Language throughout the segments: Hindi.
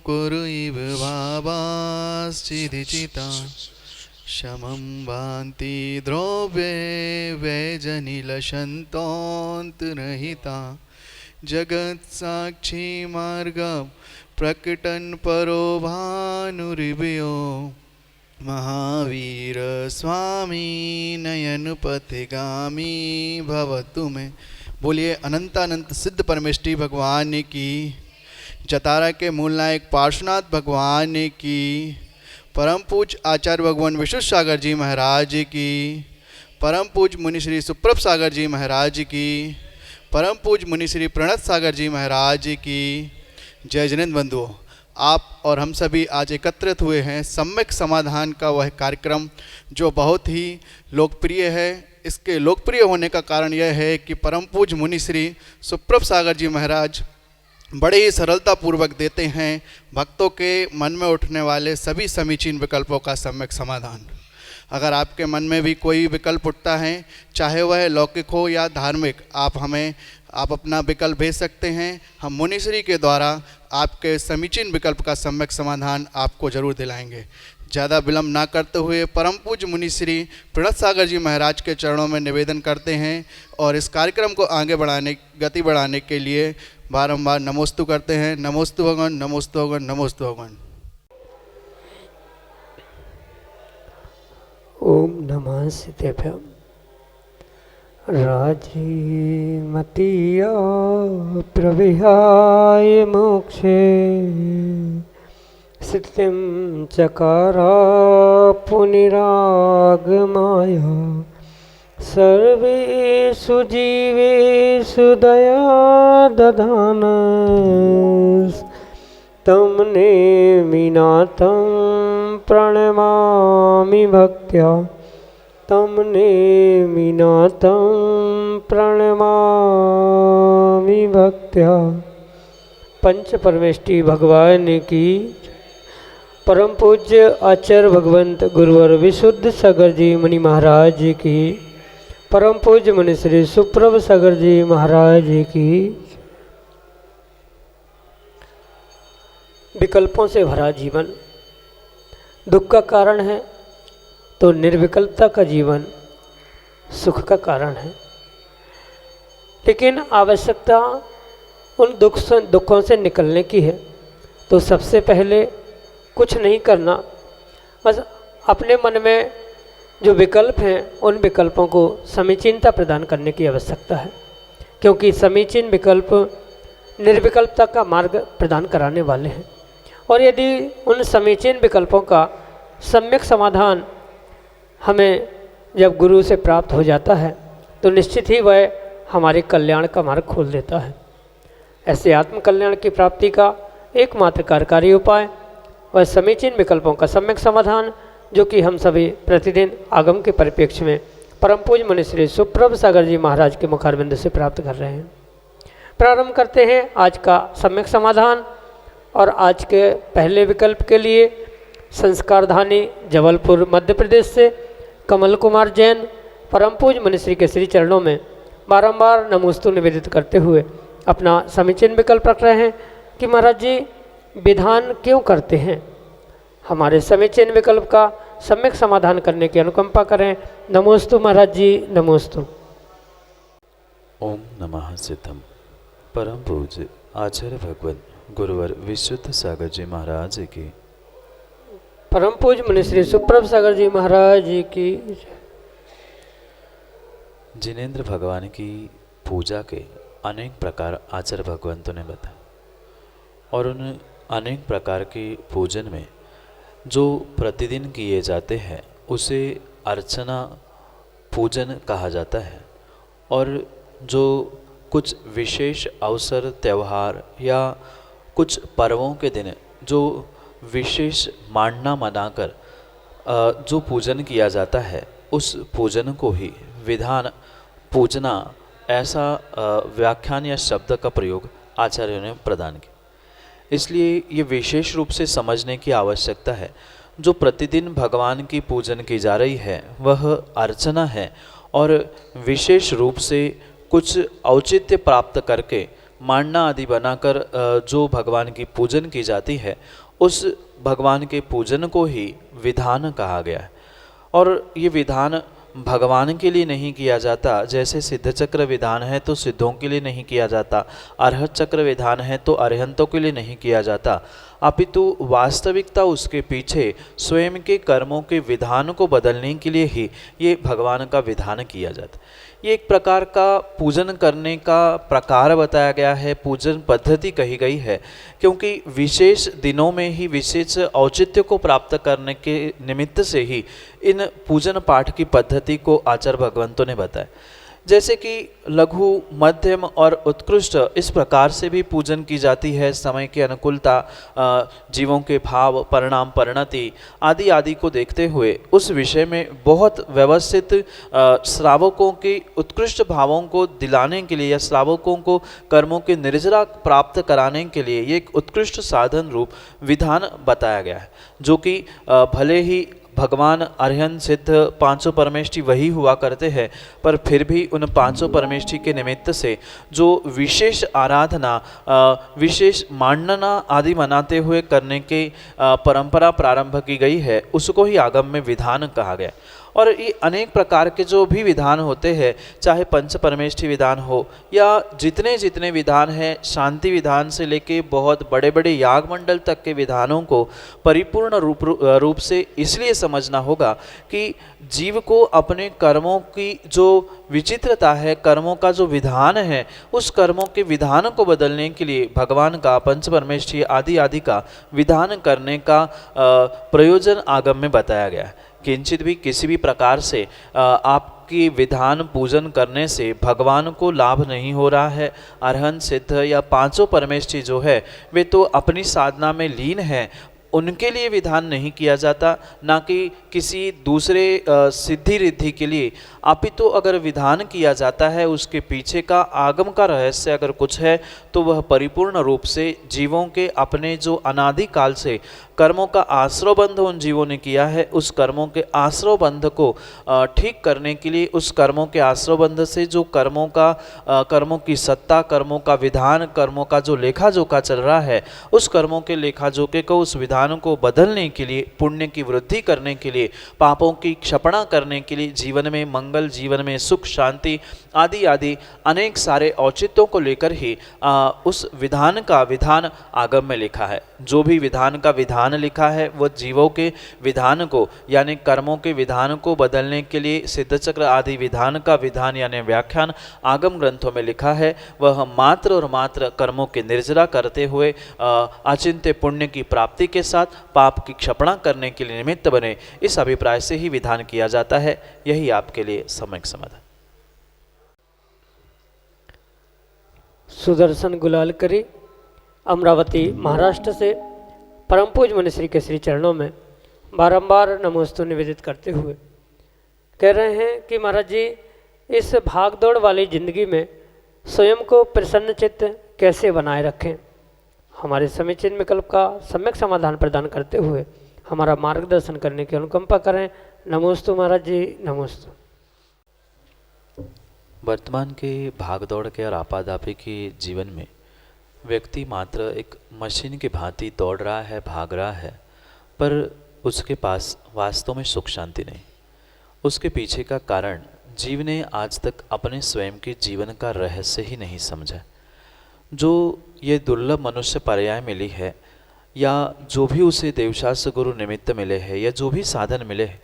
कुरुइव भावाश्चिदिचिता शमं वान्ति द्रव्ये वैजनिलशन्तोऽन्तर्हिता जगत्साक्षी मार्गं प्रकटन् परो भानुरिवयो महावीर स्वामी नयन पथिगामी भवतु में। बोलिए अनंतानंत सिद्ध परमेष्टि भगवान की, जतारा के मूल नायक पार्श्वनाथ भगवान की, परम पूज आचार्य भगवान विशुद्ध सागर जी महाराज की, परम पूज मुनि श्री सुप्रभ सागर जी महाराज की, परम पूज मुनि श्री प्रणत सागर जी महाराज की जय। जिनेंद्र बंधुओं, आप और हम सभी आज एकत्रित हुए हैं सम्यक समाधान का वह कार्यक्रम जो बहुत ही लोकप्रिय है। इसके लोकप्रिय होने का कारण यह है कि परम पूज मुनि श्री सुप्रभ सागर जी महाराज बड़े ही सरलता पूर्वक देते हैं भक्तों के मन में उठने वाले सभी समीचीन विकल्पों का सम्यक समाधान। अगर आपके मन में भी कोई विकल्प उठता है, चाहे वह लौकिक हो या धार्मिक, आप अपना विकल्प भेज सकते हैं। हम मुनिश्री के द्वारा आपके समीचीन विकल्प का सम्यक समाधान आपको जरूर दिलाएंगे। ज़्यादा विलम्ब ना करते हुए परम पूज्य मुनिश्री प्रणत सागर जी महाराज के चरणों में निवेदन करते हैं और इस कार्यक्रम को आगे गति बढ़ाने के लिए बारंबार नमोस्तु करते हैं। नमोस्तु भगवान, नमोस्तु भगवान, नमोस्तु भगवान। ओम नमः सिद्धेभ्यः। राजीमतीया प्रविहाय मोक्षे सिद्धिं चकारा पुनिरागमाय सर्वेषु जीवेषु दया दधान तं नेमिनाथं प्रणमामि भक्त्या तं नेमिनाथं प्रणमामि भक्त्या। पंच परमेष्टि भगवान की, परम पूज्य आचार्य भगवंत गुरुवर विशुद्ध सागर जी मुनि महाराज की, परम पूज्य मुनि श्री सुप्रभ सागर जी महाराज की। विकल्पों से भरा जीवन दुख का कारण है तो निर्विकल्पता का जीवन सुख का कारण है। लेकिन आवश्यकता उन दुखों से निकलने की है तो सबसे पहले कुछ नहीं करना, बस अपने मन में जो विकल्प हैं उन विकल्पों को समीचीनता प्रदान करने की आवश्यकता है, क्योंकि समीचीन विकल्प निर्विकल्पता का मार्ग प्रदान कराने वाले हैं। और यदि उन समीचीन विकल्पों का सम्यक समाधान हमें जब गुरु से प्राप्त हो जाता है तो निश्चित ही वह हमारे कल्याण का मार्ग खोल देता है। ऐसे आत्मकल्याण की प्राप्ति का एकमात्र कार्यकारी उपाय वह समीचीन विकल्पों का सम्यक समाधान, जो कि हम सभी प्रतिदिन आगम के परिप्रेक्ष्य में परम पूज्य मुनि श्री सुप्रभ सागर जी महाराज के मुखारबिंद से प्राप्त कर रहे हैं। प्रारंभ करते हैं आज का सम्यक समाधान। और आज के पहले विकल्प के लिए संस्कारधानी जबलपुर मध्य प्रदेश से कमल कुमार जैन परम पूज्य मुनि श्री के श्री चरणों में बारंबार नमोस्तु निवेदित करते हुए अपना समीचीन विकल्प रख रहे हैं कि महाराज जी विधान क्यों करते हैं, हमारे समीचीन विकल्प का सम्यक समाधान करने की अनुकंपा करें। नमोस्तु महाराज जी, नमोस्तु। ओम नमः सिद्धम। परम पूज्य आचार्य भगवत गुरुवर विशुद्ध सागर जी महाराज की, परम पूज्य मुनि श्री सुप्रभ सागर जी महाराज की। जिनेंद्र भगवान की पूजा के अनेक प्रकार आचार्य भगवंतों ने बताए और उन अनेक प्रकार के पूजन में जो प्रतिदिन किए जाते हैं उसे अर्चना पूजन कहा जाता है। और जो कुछ विशेष अवसर, त्यौहार या कुछ पर्वों के दिन जो विशेष मांडना मनाकर जो पूजन किया जाता है उस पूजन को ही विधान पूजना, ऐसा व्याख्यान या शब्द का प्रयोग आचार्यों ने प्रदान किया। इसलिए ये विशेष रूप से समझने की आवश्यकता है, जो प्रतिदिन भगवान की पूजन की जा रही है वह अर्चना है और विशेष रूप से कुछ औचित्य प्राप्त करके मांडना आदि बनाकर जो भगवान की पूजन की जाती है, उस भगवान के पूजन को ही विधान कहा गया है। और ये विधान भगवान के लिए नहीं किया जाता, जैसे सिद्ध चक्र विधान है तो सिद्धों के लिए नहीं किया जाता, अरहत चक्र विधान है तो अरहंतों के लिए नहीं किया जाता, अपितु वास्तविकता उसके पीछे स्वयं के कर्मों के विधान को बदलने के लिए ही ये भगवान का विधान किया जाता। ये एक प्रकार का पूजन करने का प्रकार बताया गया है, पूजन पद्धति कही गई है, क्योंकि विशेष दिनों में ही विशेष औचित्य को प्राप्त करने के निमित्त से ही इन पूजन पाठ की पद्धति को आचार्य भगवंतों ने बताया। जैसे कि लघु, मध्यम और उत्कृष्ट इस प्रकार से भी पूजन की जाती है। समय की अनुकूलता, जीवों के भाव, परिणाम, परिणति आदि आदि को देखते हुए उस विषय में बहुत व्यवस्थित श्रावकों के उत्कृष्ट भावों को दिलाने के लिए या श्रावकों को कर्मों के निर्जरा प्राप्त कराने के लिए ये एक उत्कृष्ट साधन रूप विधान बताया गया है, जो कि भले ही भगवान अरहंत सिद्ध पांचों परमेष्ठी वही हुआ करते हैं, पर फिर भी उन पांचों परमेष्ठी के निमित्त से जो विशेष आराधना, विशेष मांडना आदि मनाते हुए करने के परंपरा प्रारंभ की गई है, उसको ही आगम में विधान कहा गया। और ये अनेक प्रकार के जो भी विधान होते हैं, चाहे पंच परमेष्ठी विधान हो या जितने जितने विधान हैं, शांति विधान से लेके बहुत बड़े बड़े याग मंडल तक के विधानों को परिपूर्ण रूप से इसलिए समझना होगा कि जीव को अपने कर्मों की जो विचित्रता है, कर्मों का जो विधान है, उस कर्मों के विधान को बदलने के लिए भगवान का पंच परमेष्ठी आदि आदि का विधान करने का प्रयोजन आगम में बताया गया है। किंचित भी किसी भी प्रकार से आपकी विधान पूजन करने से भगवान को लाभ नहीं हो रहा है। अरहंत सिद्ध या पांचों परमेष्ठी जो है वे तो अपनी साधना में लीन है, उनके लिए विधान नहीं किया जाता, ना कि किसी दूसरे सिद्धि रिद्धि के लिए। अपितु अगर विधान किया जाता है, उसके पीछे का आगम का रहस्य अगर कुछ है तो वह परिपूर्ण रूप से जीवों के अपने जो अनादि काल से कर्मों का आश्रय बंध उन जीवों ने किया है, उस कर्मों के आश्रय बंध को ठीक करने के लिए, उस कर्मों के आश्रय बंध से जो कर्मों की सत्ता, कर्मों का विधान, कर्मों का जो लेखा जोखा चल रहा है, उस कर्मों के लेखा जोखे को, उस विधान को बदलने के लिए, पुण्य की वृद्धि करने के लिए, पापों की क्षपणा करने के लिए, जीवन में मंगल, जीवन में सुख, शांति आदि आदि अनेक सारे औचित्यों को लेकर ही उस विधान का विधान आगम में लिखा है। जो भी विधान का विधान लिखा है वह जीवों के विधान को यानी कर्मों के विधान को बदलने के लिए सिद्ध चक्र आदि विधान का विधान यानी व्याख्यान आगम ग्रंथों में लिखा है। वह मात्र और मात्र कर्मों के निर्जरा करते हुए अचिंत्य पुण्य की प्राप्ति के साथ पाप की क्षपणा करने के लिए निमित्त बने, इस अभिप्राय से ही विधान किया जाता है। यही आपके लिए सम्यक समाधान। सुदर्शन गुलालकरी अमरावती महाराष्ट्र से परम पूज्य मुनिश्री के श्री चरणों में बारंबार नमोस्तु निवेदित करते हुए कह रहे हैं कि महाराज जी, इस भागदौड़ वाली जिंदगी में स्वयं को प्रसन्न चित्त कैसे बनाए रखें, हमारे समीचीन विकल्प का सम्यक समाधान प्रदान करते हुए हमारा मार्गदर्शन करने की अनुकंपा करें। नमोस्तु महाराज जी, नमोस्तु। वर्तमान के भागदौड़ के और आपाधापी के जीवन में व्यक्ति मात्र एक मशीन की भांति दौड़ रहा है, भाग रहा है, पर उसके पास वास्तव में सुख शांति नहीं। उसके पीछे का कारण जीव ने आज तक अपने स्वयं के जीवन का रहस्य ही नहीं समझा। जो ये दुर्लभ मनुष्य पर्याय मिली है या जो भी उसे देवशास्त्र गुरु निमित्त मिले हैं या जो भी साधन मिले हैं,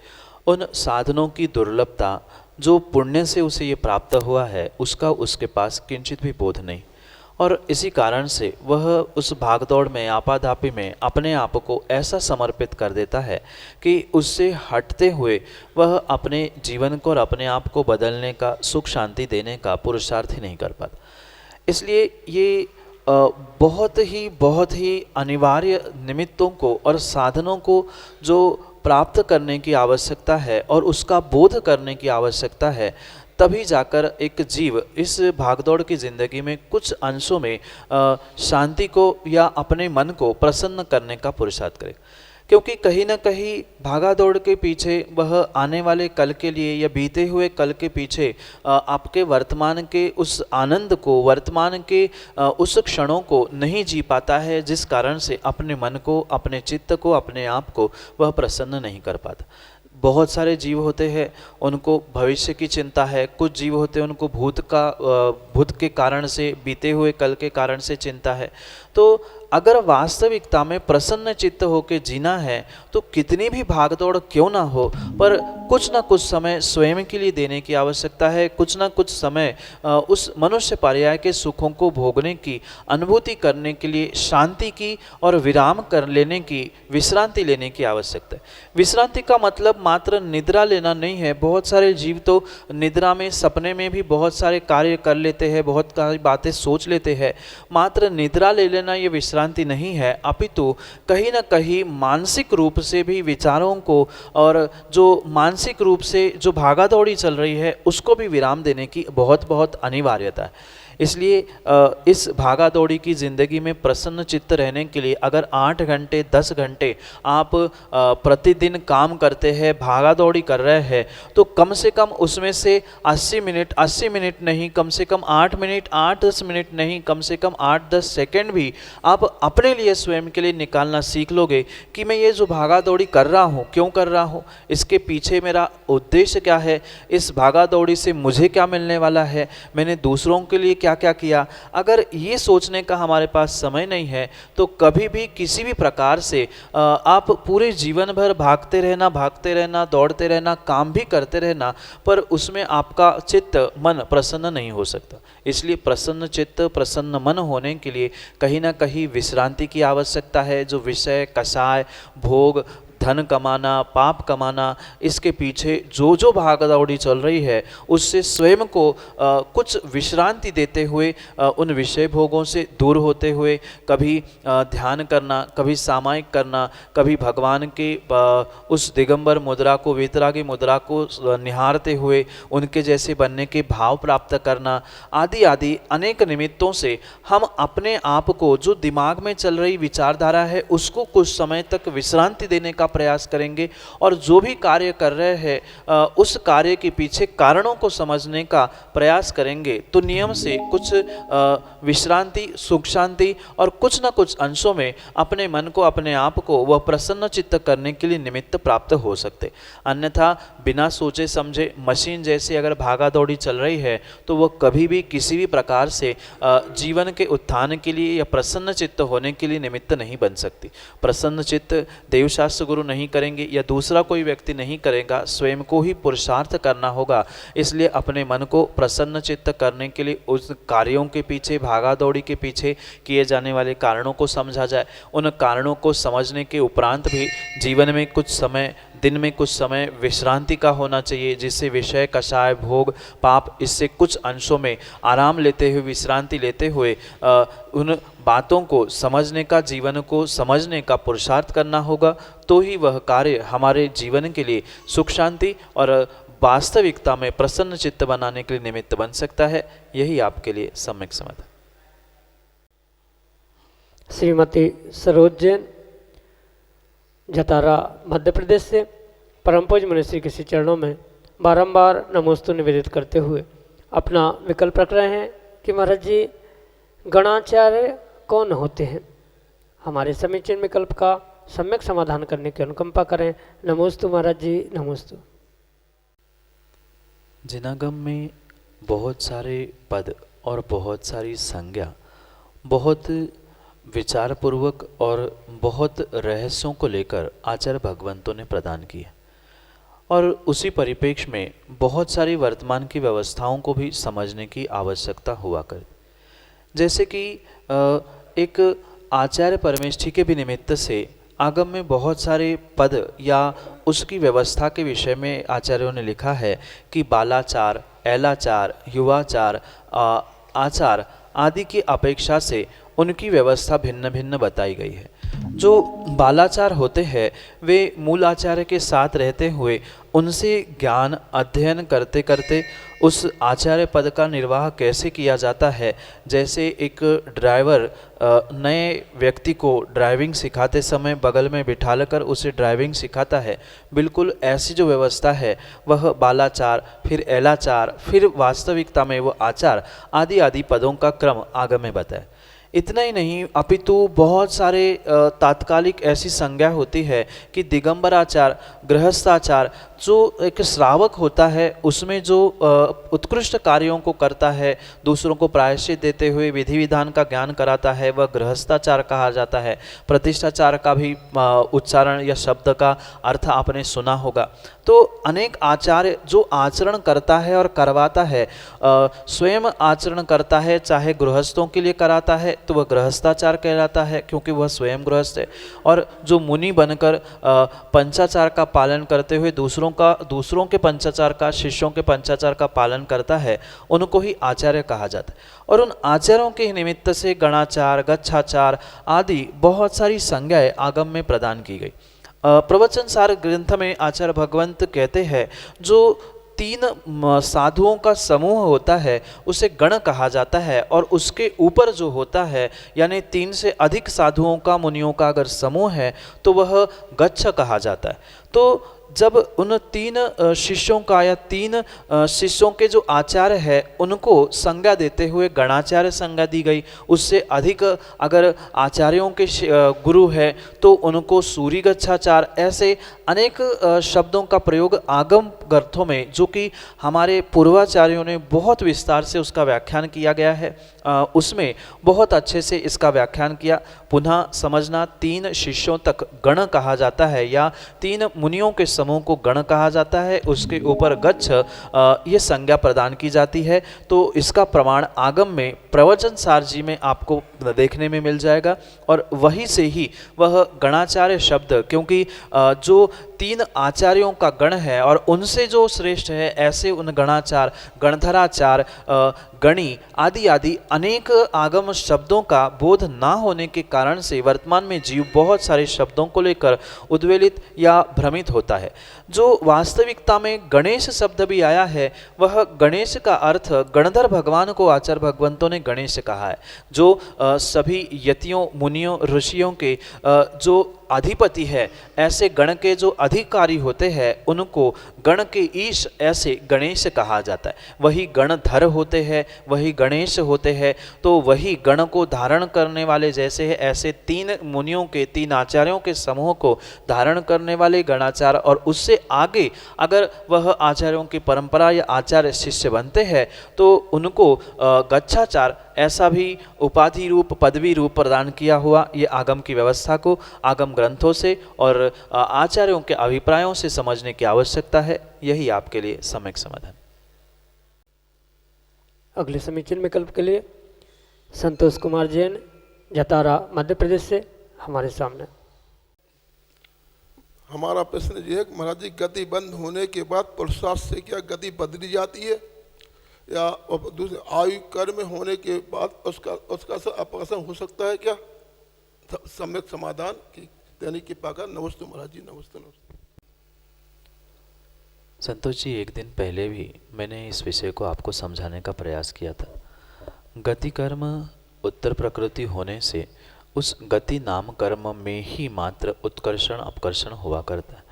उन साधनों की दुर्लभता, जो पुण्य से उसे ये प्राप्त हुआ है, उसका उसके पास किंचित भी बोध नहीं। और इसी कारण से वह उस भागदौड़ में, आपाधापी में अपने आप को ऐसा समर्पित कर देता है कि उससे हटते हुए वह अपने जीवन को और अपने आप को बदलने का, सुख शांति देने का पुरुषार्थ ही नहीं कर पाता। इसलिए ये बहुत ही अनिवार्य निमित्तों को और साधनों को जो प्राप्त करने की आवश्यकता है और उसका बोध करने की आवश्यकता है, तभी जाकर एक जीव इस भागदौड़ की ज़िंदगी में कुछ अंशों में शांति को या अपने मन को प्रसन्न करने का पुरुषार्थ करे। क्योंकि कहीं ना कहीं भागा दौड़ के पीछे वह आने वाले कल के लिए या बीते हुए कल के पीछे आपके वर्तमान के उस आनंद को, वर्तमान के उस क्षणों को नहीं जी पाता है, जिस कारण से अपने मन को, अपने चित्त को, अपने आप को वह प्रसन्न नहीं कर पाता। बहुत सारे जीव होते हैं उनको भविष्य की चिंता है, कुछ जीव होते हैं उनको भूत के कारण से, बीते हुए कल के कारण से चिंता है। तो अगर वास्तविकता में प्रसन्न चित्त होकर जीना है तो कितनी भी भागदौड़ क्यों ना हो, पर कुछ ना कुछ समय स्वयं के लिए देने की आवश्यकता है। कुछ ना कुछ समय उस मनुष्य पर्याय के सुखों को भोगने की, अनुभूति करने के लिए, शांति की और विराम कर लेने की, विश्रांति लेने की आवश्यकता है। विश्रांति का मतलब मात्र निद्रा लेना नहीं है। बहुत सारे जीव तो निद्रा में, सपने में भी बहुत सारे कार्य कर लेते हैं, बहुत सारी बातें सोच लेते हैं। मात्र निद्रा ले लेना ये विश्रांति नहीं है, अपितु कहीं ना कहीं मानसिक रूप से भी विचारों को और जो मानसिक रूप से जो भागा दौड़ी चल रही है उसको भी विराम देने की बहुत बहुत अनिवार्यता है। इसलिए इस भागा दौड़ी की ज़िंदगी में प्रसन्न चित्त रहने के लिए अगर 8 घंटे 10 घंटे आप प्रतिदिन काम करते हैं, भागा दौड़ी कर रहे हैं, तो कम से कम उसमें से 80 मिनट नहीं, कम से कम 8 मिनट, 8-10 मिनट नहीं, कम से कम 8-10 सेकंड भी आप अपने लिए, स्वयं के लिए निकालना सीख लोगे कि मैं ये जो भागा दौड़ी कर रहा हूँ, क्यों कर रहा हूँ, इसके पीछे मेरा उद्देश्य क्या है, इस भागा दौड़ी से मुझे क्या मिलने वाला है, मैंने दूसरों के लिए क्या क्या किया। अगर ये सोचने का हमारे पास समय नहीं है तो कभी भी किसी भी प्रकार से आप पूरे जीवन भर भागते रहना, दौड़ते रहना, काम भी करते रहना, पर उसमें आपका चित्त, मन प्रसन्न नहीं हो सकता। इसलिए प्रसन्न चित्त, प्रसन्न मन होने के लिए कहीं ना कहीं विश्रांति की आवश्यकता है। जो विषय, कषाय, भोग, धन कमाना, पाप कमाना, इसके पीछे जो जो भागदौड़ी चल रही है उससे स्वयं को कुछ विश्रांति देते हुए, उन विषय भोगों से दूर होते हुए, कभी ध्यान करना, कभी सामायिक करना, कभी भगवान के उस दिगंबर मुद्रा को, वीतरागी मुद्रा को निहारते हुए उनके जैसे बनने के भाव प्राप्त करना, आदि आदि अनेक निमित्तों से हम अपने आप को, जो दिमाग में चल रही विचारधारा है उसको कुछ समय तक विश्रांति देने का प्रयास करेंगे और जो भी कार्य कर रहे हैं उस कार्य के पीछे कारणों को समझने का प्रयास करेंगे तो नियम से कुछ विश्रांति, सुख शांति और कुछ न कुछ अंशों में अपने मन को, अपने आप को वह प्रसन्न चित्त करने के लिए निमित्त प्राप्त हो सकते। अन्यथा बिना सोचे समझे मशीन जैसे अगर भागा दौड़ी चल रही है तो वह कभी भी किसी भी प्रकार से जीवन के उत्थान के लिए या प्रसन्न चित्त होने के लिए निमित्त नहीं बन सकती। प्रसन्न चित्त देवशास्त्र गुरु नहीं करेंगे या दूसरा कोई व्यक्ति नहीं करेगा, स्वयं को ही पुरुषार्थ करना होगा। इसलिए अपने मन को प्रसन्न चित्त करने के लिए उस कार्यों के पीछे, भागा दौड़ी के पीछे किए जाने वाले कारणों को समझा जाए। उन कारणों को समझने के उपरांत भी जीवन में कुछ समय, दिन में कुछ समय विश्रांति का होना चाहिए, जिससे विषय, कषाय, भोग, पाप, इससे कुछ अंशों में आराम लेते हुए, विश्रांति लेते हुए उन बातों को समझने का, जीवन को समझने का पुरुषार्थ करना होगा। तो ही वह कार्य हमारे जीवन के लिए सुख शांति और वास्तविकता में प्रसन्न चित्त बनाने के लिए निमित्त बन सकता है। यही आपके लिए सम्यक समझ। श्रीमती सरोज जैन, जतारा, मध्य प्रदेश से, परम पूज्य मुनिश्री के श्री चरणों में बारंबार नमोस्तु निवेदित करते हुए अपना विकल्प रख रहे हैं कि महाराज जी गणाचार्य कौन होते हैं। हमारे समीचीन विकल्प का सम्यक समाधान करने की अनुकंपा करें। नमोस्तु महाराज जी, नमोस्तु। जिनागम में बहुत सारे पद और बहुत सारी संज्ञा बहुत विचारपूर्वक और बहुत रहस्यों को लेकर आचार्य भगवंतों ने प्रदान किया और उसी परिप्रेक्ष्य में बहुत सारी वर्तमान की व्यवस्थाओं को भी समझने की आवश्यकता हुआ कर। जैसे कि एक आचार्य परमेष्ठी के भी निमित्त से आगम में बहुत सारे पद या उसकी व्यवस्था के विषय में आचार्यों ने लिखा है कि बालाचार, ऐलाचार, युवाचार, आचार आदि की अपेक्षा से उनकी व्यवस्था भिन्न भिन्न बताई गई है। जो बालाचार होते हैं वे मूल आचार्य के साथ रहते हुए उनसे ज्ञान अध्ययन करते करते उस आचार्य पद का निर्वाह कैसे किया जाता है। जैसे एक ड्राइवर नए व्यक्ति को ड्राइविंग सिखाते समय बगल में बिठाकर उसे ड्राइविंग सिखाता है, बिल्कुल ऐसी जो व्यवस्था है वह बालाचार, फिर एलाचार, फिर वास्तविकता में वो आचार आदि आदि पदों का क्रम आगम में बताए। इतना ही नहीं अपितु बहुत सारे तात्कालिक ऐसी संज्ञा होती है कि दिगंबराचार, गृहस्थाचार, जो एक श्रावक होता है उसमें जो उत्कृष्ट कार्यों को करता है, दूसरों को प्रायश्चित देते हुए विधि विधान का ज्ञान कराता है, वह गृहस्थाचार कहा जाता है। प्रतिष्ठाचार का भी उच्चारण या शब्द का अर्थ आपने सुना होगा। तो अनेक आचार्य जो आचरण करता है और करवाता है, स्वयं आचरण करता है, चाहे गृहस्थों के लिए कराता है तो वह गृहस्थाचार कहलाता है क्योंकि वह स्वयं गृहस्थ है। और जो मुनि बनकर पंचाचार का पालन करते हुए दूसरों के पंचाचार का, शिष्यों के पंचाचार का पालन करता है, उनको ही आचार्य कहा जाता है। और उन आचार्यों के निमित्त से गणाचार, गच्छाचार आदि बहुत सारी संज्ञाएं आगम में प्रदान की गई। प्रवचन सार ग्रंथ में आचार्य भगवंत कहते हैं जो 3 साधुओं का समूह होता है उसे गण कहा जाता है, और उसके ऊपर जो होता है यानी 3 से अधिक साधुओं का, मुनियों का अगर समूह है तो वह गच्छ कहा जाता है। तो जब उन 3 शिष्यों का या 3 शिष्यों के जो आचार्य है उनको संज्ञा देते हुए गणाचार्य संज्ञा दी गई। उससे अधिक अगर आचार्यों के गुरु है तो उनको सूरी गच्छाचार, ऐसे अनेक शब्दों का प्रयोग आगम ग्रंथों में, जो कि हमारे पूर्वाचार्यों ने बहुत विस्तार से उसका व्याख्यान किया गया है, उसमें बहुत अच्छे से इसका व्याख्यान किया। पुनः समझना, 3 शिष्यों तक गण कहा जाता है या 3 मुनियों के समूह को गण कहा जाता है, उसके ऊपर गच्छ ये संज्ञा प्रदान की जाती है। तो इसका प्रमाण आगम में प्रवचन सार जी में आपको देखने में मिल जाएगा। और वहीं से ही वह गणाचार्य शब्द, क्योंकि जो 3 आचार्यों का गण है और उनसे जो श्रेष्ठ है ऐसे उन गणाचार, गणधराचार, गणी आदि आदि अनेक आगम शब्दों का बोध ना होने के कारण से वर्तमान में जीव बहुत सारे शब्दों को लेकर उद्वेलित या भ्रमित होता है। जो वास्तविकता में गणेश शब्द भी आया है, वह गणेश का अर्थ गणधर भगवान को आचार्य भगवंतों ने गणेश कहा है। जो सभी यतियों, मुनियों, ऋषियों के जो अधिपति है, ऐसे गण के जो अधिकारी होते हैं उनको गण के ईश ऐसे गणेश कहा जाता है। वही गणधर होते हैं, वही गणेश होते हैं। तो वही गण को धारण करने वाले जैसे है, ऐसे 3 मुनियों के, 3 आचार्यों के समूह को धारण करने वाले गणाचार, और उससे आगे अगर वह आचार्यों की परंपरा या आचार्य शिष्य बनते हैं तो उनको गच्छाचार ऐसा भी उपाधि रूप, पदवी रूप प्रदान किया हुआ। ये आगम की व्यवस्था को आगम ग्रंथों से और आचार्यों के अभिप्रायों से समझने की आवश्यकता है। यही आपके लिए सम्यक समाधान। अगले समीचीन विकल्प के लिए संतोष कुमार जैन, जतारा, मध्य प्रदेश से हमारे सामने। हमारा प्रश्न ये है कि महाराज जी, गति बंद होने के बाद पुरुषार्थ से क्या गति बदली जाती है, या दूसरे आयु कर्म होने के बाद उसका अपकर्षण हो सकता है क्या? सम्यक समाधान की देने की पाकर। नमस्ते महाराज जी, नमस्ते नमस्ते। संतोष जी, एक दिन पहले भी मैंने इस विषय को आपको समझाने का प्रयास किया था। गति कर्म उत्तर प्रकृति होने से उस गति नाम कर्म में ही मात्र उत्कर्षण अपकर्षण हुआ करता है,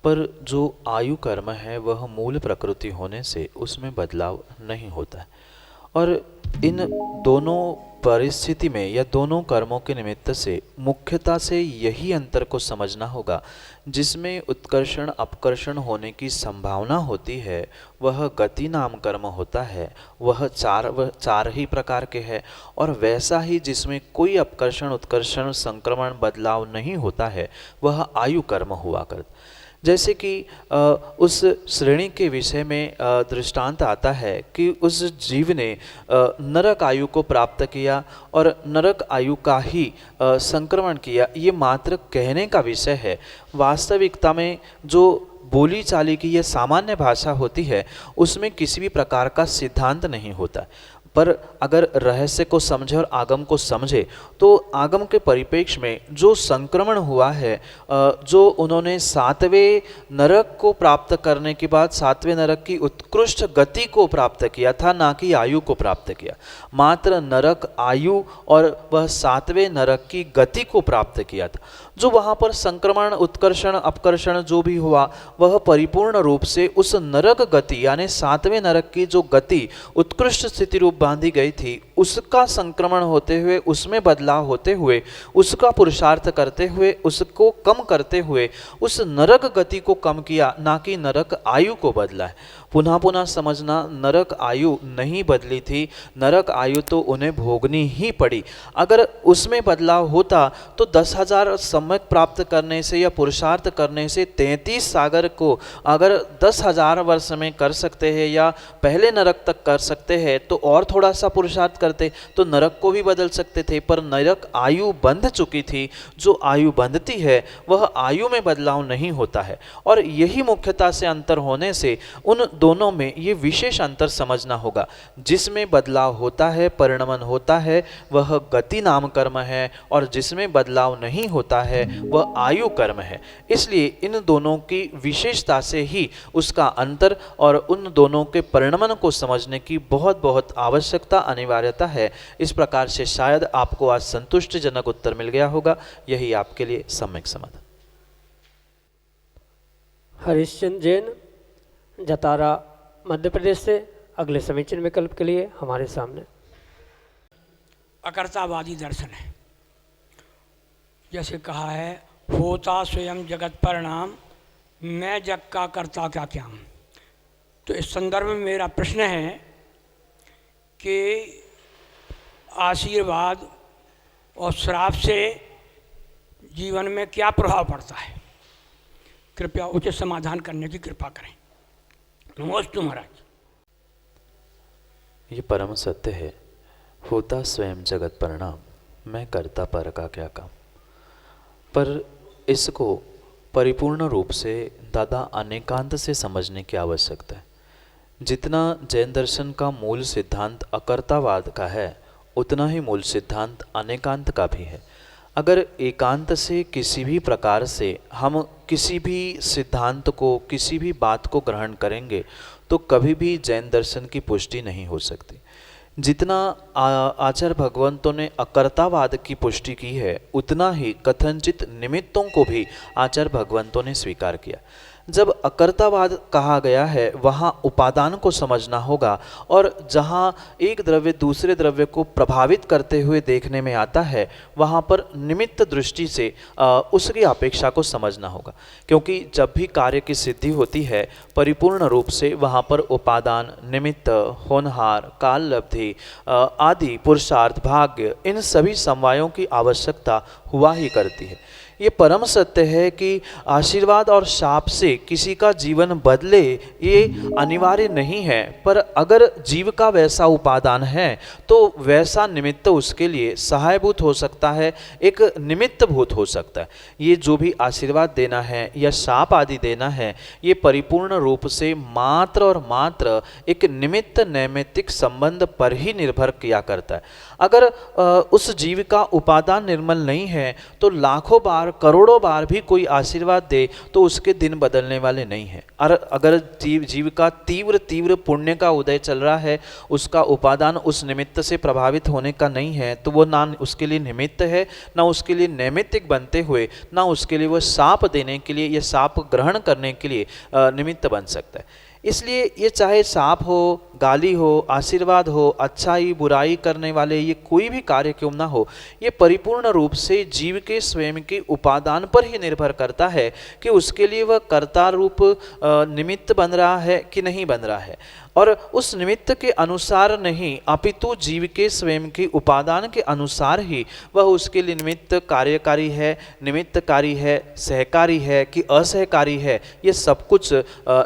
पर जो आयु कर्म है वह मूल प्रकृति होने से उसमें बदलाव नहीं होता है। और इन दोनों परिस्थिति में या दोनों कर्मों के निमित्त से मुख्यता से यही अंतर को समझना होगा। जिसमें उत्कर्षण अपकर्षण होने की संभावना होती है वह गति नाम कर्म होता है, वह चार ही प्रकार के हैं। और वैसा ही जिसमें कोई अपकर्षण उत्कर्षण संक्रमण बदलाव नहीं होता है वह आयु कर्म हुआ करता। जैसे कि उस श्रेणी के विषय में दृष्टांत आता है कि उस जीव ने नरक आयु को प्राप्त किया और नरक आयु का ही संक्रमण किया। ये मात्र कहने का विषय है। वास्तविकता में जो बोली चाली की यह सामान्य भाषा होती है उसमें किसी भी प्रकार का सिद्धांत नहीं होता। पर अगर रहस्य को समझे और आगम को समझे तो आगम के परिप्रेक्ष्य में जो संक्रमण हुआ है, जो उन्होंने 7वें नरक को प्राप्त करने के बाद 7वें नरक की उत्कृष्ट गति को प्राप्त किया था, ना कि आयु को प्राप्त किया। मात्र नरक आयु और वह 7वें नरक की गति को प्राप्त किया था। जो वहाँ पर संक्रमण उत्कर्षण अपकर्षण जो भी हुआ वह परिपूर्ण रूप से उस नरक गति यानी 7वें नरक की जो गति उत्कृष्ट स्थिति रूप बांधी गई थी उसका संक्रमण होते हुए, उसमें बदलाव होते हुए, उसका पुरुषार्थ करते हुए, उसको कम करते हुए उस नरक गति को कम किया, ना कि नरक आयु को बदला है। पुनः पुनः समझना, नरक आयु नहीं बदली थी, नरक आयु तो उन्हें भोगनी ही पड़ी। अगर उसमें बदलाव होता तो 10,000 सम्यक प्राप्त करने से या पुरुषार्थ करने से 33 सागर को अगर 10,000 वर्ष में कर सकते हैं या पहले नरक तक कर सकते हैं तो और थोड़ा सा पुरुषार्थ करते तो नरक को भी बदल सकते थे। पर नरक आयु बंध चुकी थी, जो आयु बंधती है वह आयु में बदलाव नहीं होता है। और यही मुख्यता से अंतर होने से उन दोनों में ये विशेष अंतर समझना होगा। जिसमें बदलाव होता है, परिणमन होता है, वह गति नाम कर्म है, और जिसमें बदलाव नहीं होता है वह आयु कर्म है। इसलिए इन दोनों की विशेषता से ही उसका अंतर और उन दोनों के परिणमन को समझने की बहुत बहुत आवश्यकता अनिवार्यता है। इस प्रकार से शायद आपको आज संतुष्टिजनक उत्तर मिल गया होगा। यही आपके लिए सम्यक समाधान। हरिश्चंद्र जैन, जतारा, मध्य प्रदेश से अगले समीचीन विकल्प के लिए हमारे सामने। अकर्तावादी दर्शन है। जैसे कहा है, होता स्वयं जगत परिणाम, मैं जग का करता क्या क्या। तो इस संदर्भ में मेरा प्रश्न है कि आशीर्वाद और श्राप से जीवन में क्या प्रभाव पड़ता है? कृपया उचित समाधान करने की कृपा करें। नमस्ते महाराज। ये परम सत्य है, होता स्वयं जगत परिणाम, मैं करता पर का क्या काम। पर इसको परिपूर्ण रूप से दादा अनेकांत से समझने की आवश्यकता है। जितना जैन दर्शन का मूल सिद्धांत अकर्तावाद का है उतना ही मूल सिद्धांत अनेकांत का भी है। अगर एकांत से किसी भी प्रकार से हम किसी भी सिद्धांत को, किसी भी बात को ग्रहण करेंगे तो कभी भी जैन दर्शन की पुष्टि नहीं हो सकती। जितना आचार्य भगवंतों ने अकर्तावाद की पुष्टि की है उतना ही कथनचित निमित्तों को भी आचार्य भगवंतों ने स्वीकार किया। जब अकर्तावाद कहा गया है वहाँ उपादान को समझना होगा, और जहाँ एक द्रव्य दूसरे द्रव्य को प्रभावित करते हुए देखने में आता है वहाँ पर निमित्त दृष्टि से उसकी अपेक्षा को समझना होगा। क्योंकि जब भी कार्य की सिद्धि होती है परिपूर्ण रूप से वहाँ पर उपादान, निमित्त, होनहार, काल लब्धि आदि पुरुषार्थ, भाग्य, इन सभी समवायों की आवश्यकता हुआ ही करती है। ये परम सत्य है कि आशीर्वाद और शाप से किसी का जीवन बदले ये अनिवार्य नहीं है, पर अगर जीव का वैसा उपादान है तो वैसा निमित्त उसके लिए सहायभूत हो सकता है, एक निमित्त भूत हो सकता है। ये जो भी आशीर्वाद देना है या शाप आदि देना है ये परिपूर्ण रूप से मात्र और मात्र एक निमित्त नैमित्तिक संबंध पर ही निर्भर किया करता है। अगर उस जीव का उपादान निर्मल नहीं है तो लाखों बार, करोड़ों बार भी कोई आशीर्वाद दे तो उसके दिन बदलने वाले नहीं हैं। और अगर जीव का तीव्र तीव्र पुण्य का उदय चल रहा है, उसका उपादान उस निमित्त से प्रभावित होने का नहीं है, तो वो ना उसके लिए निमित्त है, ना उसके लिए नैमित्तिक बनते हुए, ना उसके लिए वो शाप देने के लिए या शाप ग्रहण करने के लिए निमित्त बन सकता है। इसलिए ये चाहे शाप हो, गाली हो, आशीर्वाद हो, अच्छाई बुराई करने वाले ये कोई भी कार्य क्यों ना हो, ये परिपूर्ण रूप से जीव के स्वयं के उपादान पर ही निर्भर करता है कि उसके लिए वह कर्ता रूप निमित्त बन रहा है कि नहीं बन रहा है। और उस निमित्त के अनुसार नहीं अपितु जीव के स्वयं के उपादान के अनुसार ही वह उसके लिए निमित्त कार्यकारी है, निमित्तकारी है, सहकारी है कि असहकारी है, ये सब कुछ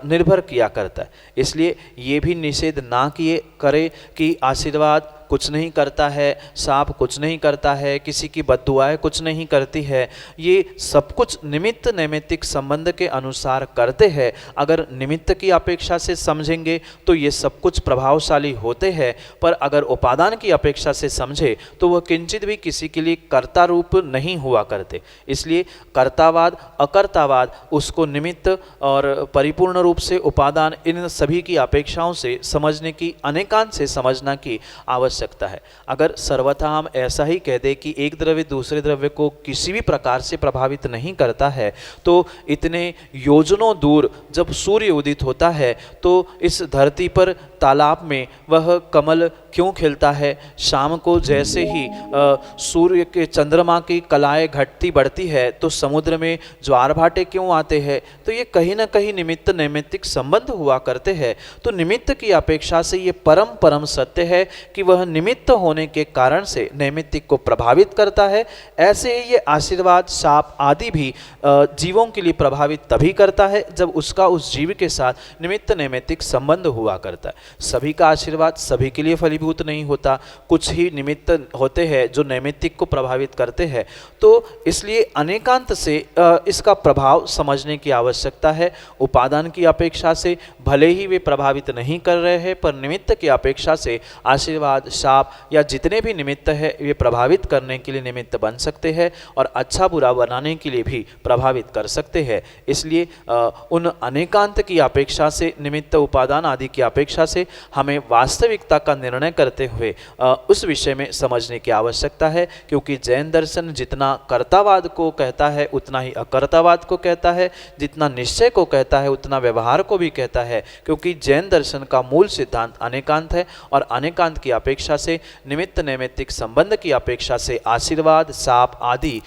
निर्भर किया करता है। इसलिए ये भी निषेध ना किए करे कि आशीर्वाद कुछ नहीं करता है, सांप कुछ नहीं करता है, किसी की बद्दुआएं कुछ नहीं करती है, ये सब कुछ निमित्त नैमित्तिक संबंध के अनुसार करते हैं। अगर निमित्त की अपेक्षा से समझेंगे तो ये सब कुछ प्रभावशाली होते हैं, पर अगर उपादान की अपेक्षा से समझे तो वह किंचित भी किसी के लिए कर्ता रूप नहीं हुआ करते। इसलिए कर्तावाद अकर्तावाद उसको निमित्त और परिपूर्ण रूप से उपादान, इन सभी की अपेक्षाओं से समझने की, अनेकांत से समझना की आवश्यकता है। अगर सर्वथा हम ऐसा ही कह दे कि एक द्रव्य दूसरे द्रव्य को किसी भी प्रकार से प्रभावित नहीं करता है, तो इतने योजनों दूर जब सूर्य उदित होता है तो इस धरती पर तालाब में वह कमल क्यों खिलता है? शाम को जैसे ही सूर्य के चंद्रमा की कलाएं घटती बढ़ती है तो समुद्र में ज्वार भाटे क्यों आते हैं? तो ये कहीं ना कहीं निमित्त नैमित्तिक संबंध हुआ करते हैं। तो निमित्त की अपेक्षा से ये परम परम सत्य है कि वह निमित्त होने के कारण से नैमित्तिक को प्रभावित करता है। ऐसे ही ये आशीर्वाद, शाप आदि भी जीवों के लिए प्रभावित तभी करता है जब उसका उस जीव के साथ निमित्त नैमित्तिक संबंध हुआ करता है। सभी का आशीर्वाद सभी के लिए फलीभूत नहीं होता, कुछ ही निमित्त होते हैं जो नैमित्तिक को प्रभावित करते हैं। तो इसलिए अनेकांत से इसका प्रभाव समझने की आवश्यकता है। उपादान की अपेक्षा से भले ही वे प्रभावित नहीं कर रहे हैं, पर निमित्त की अपेक्षा से आशीर्वाद, शाप या जितने भी निमित्त है वे प्रभावित करने के लिए निमित्त बन सकते हैं और अच्छा बुरा बनाने के लिए भी प्रभावित कर सकते हैं। इसलिए उन अनेकांत की अपेक्षा से, निमित्त उपादान आदि की अपेक्षा से हमें वास्तविकता का निर्णय करते हुए उस विषय में समझने की आवश्यकता है, क्योंकि जैन दर्शन जितना कर्तावाद को कहता है उतना ही अकर्तावाद को कहता है, जितना निश्चय को कहता है उतना व्यवहार को भी कहता है, क्योंकि जैन दर्शन का मूल सिद्धांत अनेकांत है और अनेकांत की अपेक्षा से, निमित्त नैमित्तिक संबंध की अपेक्षा से आशीर्वाद, शाप आदि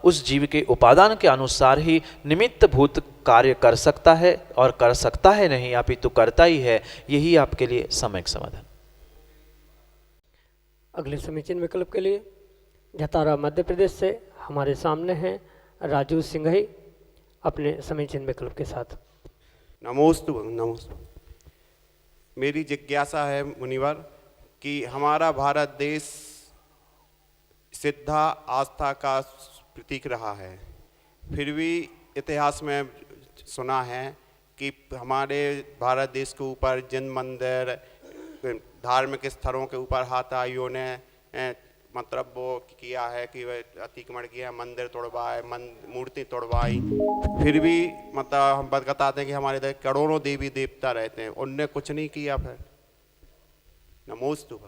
उस जीव के उपादान के अनुसार ही निमित्त भूत कार्य कर सकता है और कर सकता है नहीं, अपितु करता ही है। यही आपके लिए सम्यक समाधान। अगले समीचीन विकल्प के लिए जतारा मध्य प्रदेश से हमारे सामने हैं राजू सिंघई अपने समीचीन विकल्प के साथ। नमोस्तु नमोस्तु। मेरी जिज्ञासा है मुनिवर कि हमारा भारत देश सिद्धा आस्था का प्रतीक रहा है, फिर भी इतिहास में सुना है कि हमारे भारत देश के ऊपर जिन मंदिर, धार्मिक स्थलों के ऊपर हाथाइयों ने मतलब वो किया है कि वह अतिक्रमण किया, मंदिर तोड़वाए, मूर्ति तोड़वाई, फिर भी मतलब हम बताते हैं कि हमारे इधर करोड़ों देवी देवता रहते हैं, उनने कुछ नहीं किया। फिर नमोस्तु।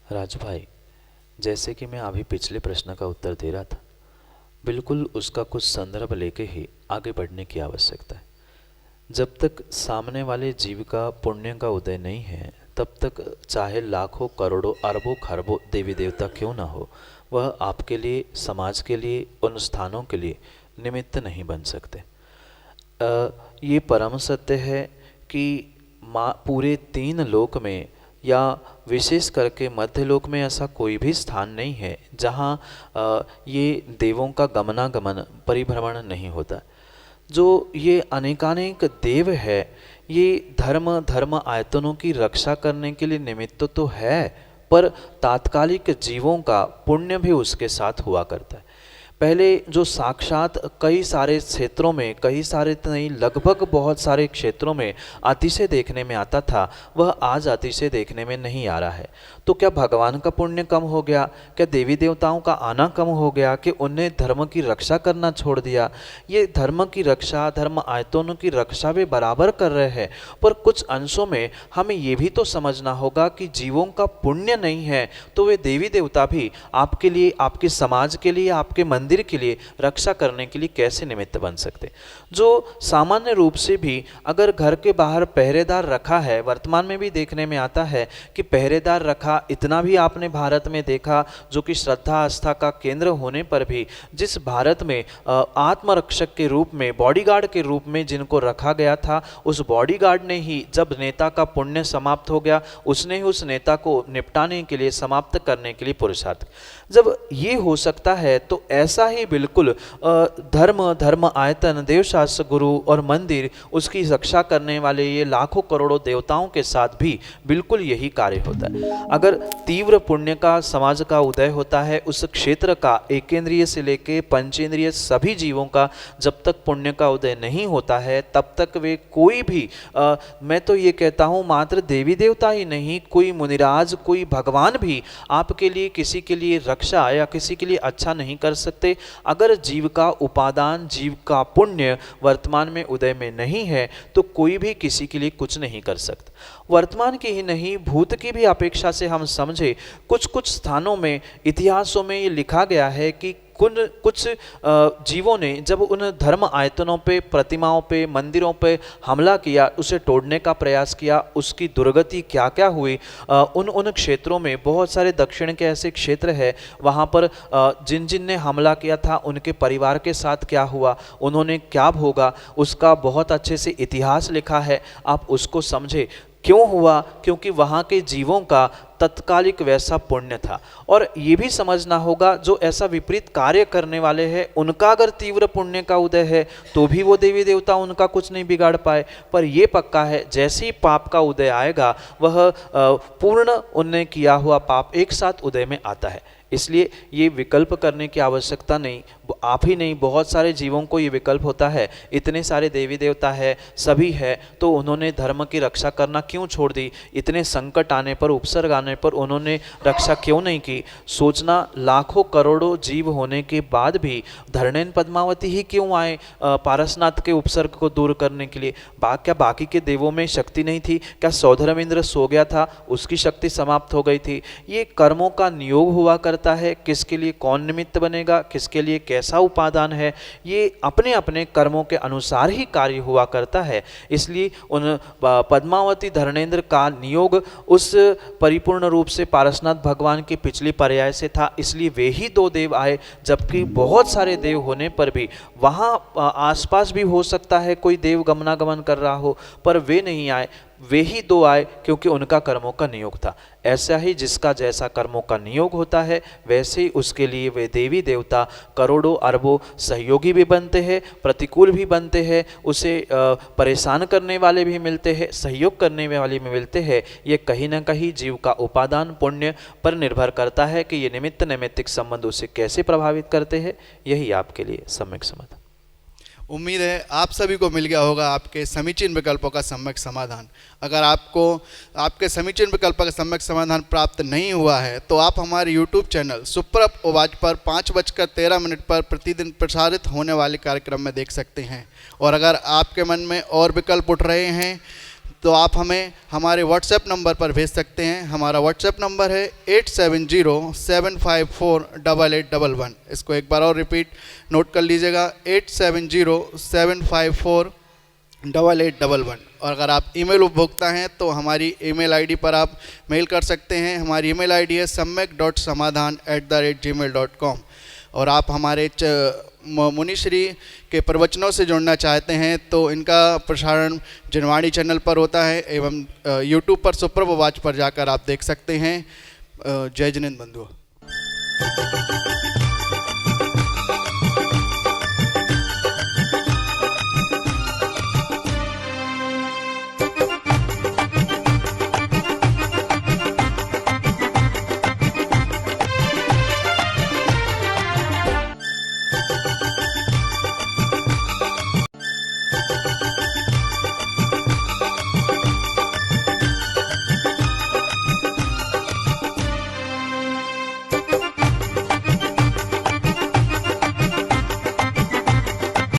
राजू भाई, जैसे कि मैं अभी पिछले प्रश्न का उत्तर दे रहा था, बिल्कुल उसका कुछ संदर्भ लेके ही आगे बढ़ने की आवश्यकता है। जब तक सामने वाले जीव का पुण्य का उदय नहीं है, तब तक चाहे लाखों करोड़ों अरबों खरबों देवी देवता क्यों ना हो, वह आपके लिए, समाज के लिए, उन स्थानों के लिए निमित्त नहीं बन सकते। ये परम सत्य है कि पूरे 3 लोक में या विशेष करके मध्य लोक में ऐसा कोई भी स्थान नहीं है जहाँ ये देवों का गमनागमन, परिभ्रमण नहीं होता। जो ये अनेकानेक देव है, ये धर्म आयतनों की रक्षा करने के लिए निमित्त तो है, पर तात्कालिक जीवों का पुण्य भी उसके साथ हुआ करता है। पहले जो साक्षात कई सारे क्षेत्रों में, कई सारे नहीं लगभग बहुत सारे क्षेत्रों में अतिशय देखने में आता था, वह आज अतिशय देखने में नहीं आ रहा है। तो क्या भगवान का पुण्य कम हो गया? क्या देवी देवताओं का आना कम हो गया कि उन्हें धर्म की रक्षा करना छोड़ दिया? ये धर्म की रक्षा, धर्म आयतनों की रक्षा वे बराबर कर रहे हैं, पर कुछ अंशों में हमें ये भी तो समझना होगा कि जीवों का पुण्य नहीं है तो वे देवी देवता भी आपके लिए, आपके समाज के लिए, आपके मंदिर के लिए रक्षा करने के लिए कैसे निमित्त बन सकते? जो सामान्य रूप से भी अगर घर के बाहर पहरेदार रखा है, वर्तमान में भी देखने में आता है कि पहरेदार रखा, इतना भी आपने भारत में देखा जो कि श्रद्धा आस्था का केंद्र होने पर भी जिस भारत में आत्मरक्षक के रूप में, बॉडीगार्ड के रूप में जिनको रखा गया था, उस बॉडीगार्ड ने ही जब नेता का पुण्य समाप्त हो गया, उसने ही उस नेता को निपटाने के लिए, समाप्त करने के लिए पुरुषार्थ। जब ये हो सकता है तो ऐसा वैसा ही बिल्कुल धर्म आयतन, देवशास्त्र, गुरु और मंदिर, उसकी रक्षा करने वाले ये लाखों करोड़ों देवताओं के साथ भी बिल्कुल यही कार्य होता है। अगर तीव्र पुण्य का समाज का उदय होता है, उस क्षेत्र का एकेंद्रिय से लेके पंचेंद्रिय सभी जीवों का जब तक पुण्य का उदय नहीं होता है तब तक वे कोई भी मैं तो ये कहता हूँ मात्र देवी देवता ही नहीं, कोई मुनिराज, कोई भगवान भी आपके लिए, किसी के लिए रक्षा या किसी के लिए अच्छा नहीं कर सकते। अगर जीव का उपादान, जीव का पुण्य वर्तमान में उदय में नहीं है तो कोई भी किसी के लिए कुछ नहीं कर सकता। वर्तमान की ही नहीं, भूत की भी अपेक्षा से हम समझे, कुछ कुछ स्थानों में, इतिहासों में ये लिखा गया है कि कुछ जीवों ने जब उन धर्म आयतनों पे, प्रतिमाओं पे, मंदिरों पे हमला किया, उसे तोड़ने का प्रयास किया, उसकी दुर्गति क्या क्या हुई। उन क्षेत्रों में बहुत सारे दक्षिण के ऐसे क्षेत्र है, वहाँ पर जिन ने हमला किया था उनके परिवार के साथ क्या हुआ, उन्होंने क्या भोगा, उसका बहुत अच्छे से इतिहास लिखा है। आप उसको समझे क्यों हुआ, क्योंकि वहाँ के जीवों का तत्कालिक वैसा पुण्य था। और ये भी समझना होगा जो ऐसा विपरीत कार्य करने वाले हैं उनका अगर तीव्र पुण्य का उदय है तो भी वो देवी देवता उनका कुछ नहीं बिगाड़ पाए। पर ये पक्का है जैसे ही पाप का उदय आएगा वह पूर्ण उनने किया हुआ पाप एक साथ उदय में आता है। इसलिए ये विकल्प करने की आवश्यकता नहीं, आप ही नहीं बहुत सारे जीवों को ये विकल्प होता है। इतने सारे देवी देवता है, सभी है, तो उन्होंने धर्म की रक्षा करना क्यों छोड़ दी? इतने संकट आने पर, उपसर्ग आने पर उन्होंने रक्षा क्यों नहीं की? सोचना, लाखों करोड़ों जीव होने के बाद भी धरणेन पद्मावती ही क्यों आए पारसनाथ के उपसर्ग को दूर करने के लिए? क्या बाकी के देवों में शक्ति नहीं थी? क्या सौधर्म इंद्र सो गया था, उसकी शक्ति समाप्त हो गई थी? ये कर्मों का नियोग हुआ करता है, किसके लिए कौन निमित्त बनेगा, किसके लिए कैसा उपादान है, ये अपने अपने कर्मों के अनुसार ही कार्य हुआ करता है। इसलिए उन पद्मावती धरणेंद्र का नियोग उस परिपूर्ण रूप से पारसनाथ भगवान की पिछली पर्याय से था, इसलिए वे ही दो देव आए। जबकि बहुत सारे देव होने पर भी वहाँ आसपास भी हो सकता है कोई देव गमनागमन कर रहा हो, पर वे नहीं आए, वे ही दो आए क्योंकि उनका कर्मों का नियोग था। ऐसा ही जिसका जैसा कर्मों का नियोग होता है वैसे ही उसके लिए वे देवी देवता करोड़ों अरबों सहयोगी भी बनते हैं, प्रतिकूल भी बनते हैं, उसे परेशान करने वाले भी मिलते हैं, सहयोग करने वाले भी मिलते हैं। ये कहीं ना कहीं जीव का उपादान पुण्य पर निर्भर करता है कि ये निमित्त नैमित्तिक संबंध उसे कैसे प्रभावित करते हैं। यही आपके लिए सम्यक समाधान। उम्मीद है आप सभी को मिल गया होगा आपके समीचीन विकल्पों का सम्यक समाधान। अगर आपको आपके समीचीन विकल्पों का सम्यक समाधान प्राप्त नहीं हुआ है तो आप हमारे YouTube चैनल सुप्रभ आवाज पर 5:13 पर प्रतिदिन प्रसारित होने वाले कार्यक्रम में देख सकते हैं। और अगर आपके मन में और विकल्प उठ रहे हैं तो आप हमें हमारे व्हाट्सएप नंबर पर भेज सकते हैं। हमारा व्हाट्सएप नंबर है 8707548811। इसको एक बार और रिपीट नोट कर लीजिएगा, 8707548811। और अगर आप ईमेल उपभोक्ता हैं तो हमारी ईमेल आईडी पर आप मेल कर सकते हैं। हमारी ईमेल आईडी है samyak.samadhan@gmail.com। और आप हमारे मुनिश्री के प्रवचनों से जुड़ना चाहते हैं तो इनका प्रसारण जनवाणी चैनल पर होता है एवं यूट्यूब पर सुप्रभ आवाज पर जाकर आप देख सकते हैं। जय जिनेंद्र बंधु।